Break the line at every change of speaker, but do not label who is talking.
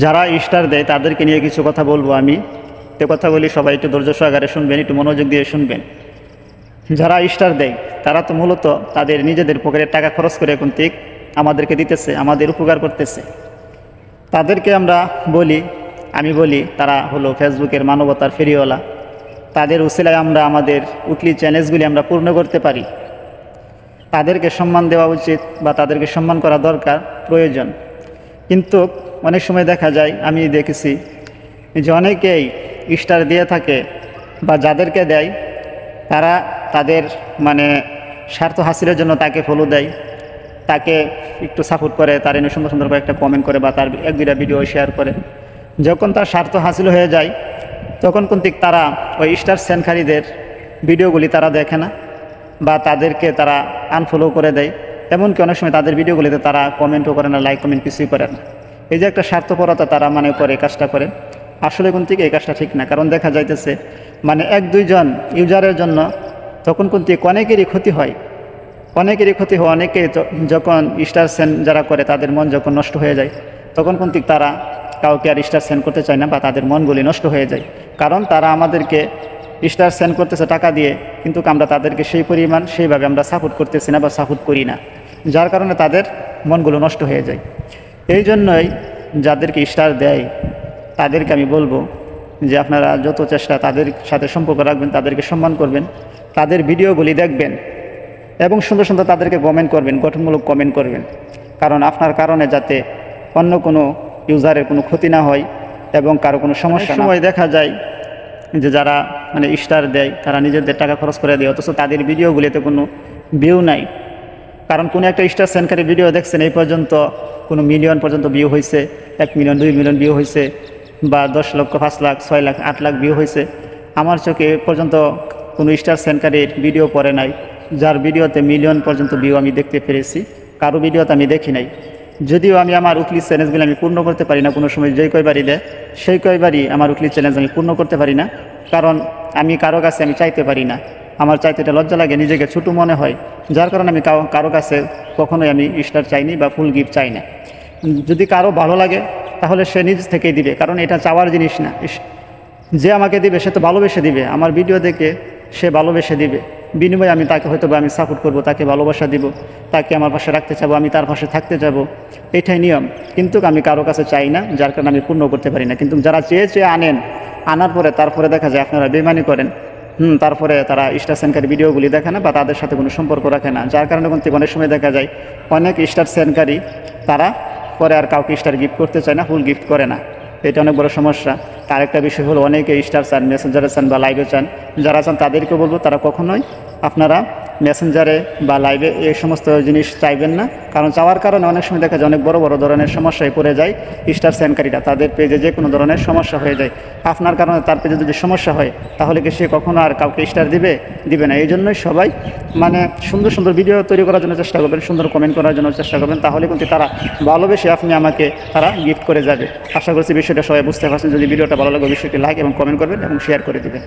যারা স্টার দেয় তাদেরকে নিয়ে কিছু কথা বলবো আমি। তো কথাগুলি সবাই একটু ধৈর্য সহকারে শুনবেন, একটু মনোযোগ দিয়ে শুনবেন। যারা স্টার দেয় তারা তো মূলত তাদের নিজেদের পকেটের টাকা খরচ করে এখন ঠিক আমাদেরকে দিতেছে, আমাদের উপকার করতেছে। তাদেরকে আমরা বলি, আমি বলি তারা হলো ফেসবুকের মানবতার ফেরিওয়ালা। তাদের উসিলায় আমরা আমাদের উইকলি চ্যালেঞ্জগুলি আমরা পূর্ণ করতে পারি। তাদেরকে সম্মান দেওয়া উচিত বা তাদেরকে সম্মান করা দরকার, প্রয়োজন। কিন্তু অনেক সময় দেখা যায়, আমি দেখেছি যে অনেকেই স্টার দিয়ে থাকে বা যাদেরকে দেয় তারা তাদের স্বার্থ হাসিলের জন্য তাকে ফলো দেয়, তাকে একটু সাপোর্ট করে, তার এনে সুন্দর সুন্দর করে একটা কমেন্ট করে বা তার এক দুইটা ভিডিও শেয়ার করে। যখন তার স্বার্থ হাসিল হয়ে যায় তখন কিন্তু তারা ওই স্টার সেনকারীদের ভিডিওগুলি তারা দেখে না বা তাদেরকে তারা আনফলো করে দেয়। এমনকি অনেক সময় তাদের ভিডিওগুলিতে তারা কমেন্টও করে না, লাইক কমেন্ট কিছুই করে না। এই যে একটা স্বার্থপরতা তারা করে কাজটা করে, আসলে কিন্তু এই কাজটা ঠিক না। কারণ দেখা যাইতেছে এক দুইজন ইউজারের জন্য তখন কিন্তু অনেকেরই ক্ষতি হয়, অনেকেই যখন স্টার সেন্ড যারা করে তাদের মন যখন নষ্ট হয়ে যায় তখন কিন্তু তারা কাউকে আর স্টার সেন্ড করতে চায় না বা তাদের মনগুলি নষ্ট হয়ে যায়। কারণ তারা আমাদেরকে স্টার সেন্ড করতেছে টাকা দিয়ে, কিন্তু আমরা তাদেরকে সেই পরিমাণ সেইভাবে আমরা সাপোর্ট করতেছি না বা সাপোর্ট করি না, যার কারণে তাদের মনগুলো নষ্ট হয়ে যায়। এই জন্যই যাদেরকে স্টার দেয় তাদেরকে আমি বলবো যে আপনারা যত চেষ্টা তাদের সাথে সম্পর্ক রাখবেন, তাদেরকে সম্মান করবেন, তাদের ভিডিওগুলি দেখবেন এবং সুন্দর সুন্দর তাদেরকে কমেন্ট করবেন, গঠনমূলক কমেন্ট করবেন। কারণ আপনার কারণে যাতে অন্য কোনো ইউজারের কোনো ক্ষতি না হয় এবং কারো কোনো সমস্যা না হয়। দেখা যায় যে যারা স্টার দেয় তারা নিজেদের টাকা খরচ করে দেয়, অথচ তাদের ভিডিওগুলিতে কোনো ভিউ নাই। কারণ কোনো একটা স্টার সেনকারী ভিডিও দেখছেন এই পর্যন্ত কোনো মিলিয়ন পর্যন্ত ভিউ হয়েছে, 1 মিলিয়ন 2 মিলিয়ন ভিউ হয়েছে বা 10 লক্ষ 5 লাখ 6 লাখ 8 লাখ ভিউ হয়েছে। আমার চোখে এ পর্যন্ত কোনো স্টার সেনকারীর ভিডিও পড়ে নাই যার ভিডিওতে মিলিয়ন পর্যন্ত ভিউ আমি দেখতে পেরেছি। কারো ভিডিওতে আমি দেখি নাই। যদিও আমি আমার উইকলি চ্যালেঞ্জগুলো আমি পূর্ণ করতে পারি না, কোনো সময় যেই কয়বারই দেয় সেই কয়বারই আমার উইকলি চ্যালেঞ্জ আমি পূর্ণ করতে পারি না। কারণ আমি কারো কাছে আমি চাইতে পারি না, আমার চাইতে এটা লজ্জা লাগে, নিজেকে ছোটো মনে হয়, যার কারণে আমি কারো কাছে কখনোই আমি স্টার চাইনি বা ফুল গিফট চাই না। যদি কারো ভালো লাগে তাহলে সে নিজ থেকেই দিবে, কারণ এটা চাওয়ার জিনিস না। যে আমাকে দিবে সে তো ভালোবেসে দিবে, আমার ভিডিও দেখে সে ভালোবেসে দিবে, বিনিময়ে আমি তাকে হয়তো বা আমি সাপোর্ট করব, তাকে ভালোবাসা দিব, তাকে আমার পাশে রাখতে চাবো, আমি তার পাশে থাকতে যাবো, এটাই নিয়ম। কিন্তু আমি কারো কাছে চাই না, যার কারণে আমি পূর্ণ করতে পারি না। কিন্তু যারা চেয়ে আনার পরে তারপরে দেখা যায় আপনারা বেইমানি করেন, তারপরে তারা স্টার সেনকারী ভিডিওগুলি দেখে না বা তাদের সাথে কোনো সম্পর্ক রাখে না, যার কারণে কিন্তু অনেক সময় দেখা যায় অনেক স্টার সেনকারী তারা পরে আর কাউকে স্টার গিফট করতে চায় না, ফুল গিফট করে না। এটা অনেক বড় সমস্যা। আরেকটা বিষয় হলো অনেকে স্টার চান, মেসেঞ্জারে চান বা লাইভে চান। যারা চান তাদেরকে বলবো তারা কখনোই আপনারা মেসেঞ্জারে বা লাইভে এই সমস্ত জিনিস চাইবেন না। কারণ চাওয়ার কারণে অনেক সময় দেখা যায় অনেক বড় বড় ধরনের সমস্যায় পড়ে যায় স্টার সেনকারীরা, তাদের পেজে যে কোনো ধরনের সমস্যা হয়ে যায়। আপনার কারণে তার পেজে যদি সমস্যা হয় তাহলে কি সে কখনো আর কাউকে স্টার দিবে না। এই জন্যই সবাই সুন্দর সুন্দর ভিডিও তৈরি করার জন্য চেষ্টা করবেন, সুন্দর কমেন্ট করার জন্য চেষ্টা করবেন, তাহলে কিন্তু তারা ভালোবেসে আমাকে তারা গিফট করে যাবে। আশা করছি বিষয়টা সবাই বুঝতে পারছেন। যদি ভিডিওটা ভালো লাগে অবশ্যই লাইক এবং কমেন্ট করবেন এবং শেয়ার করে দেবেন।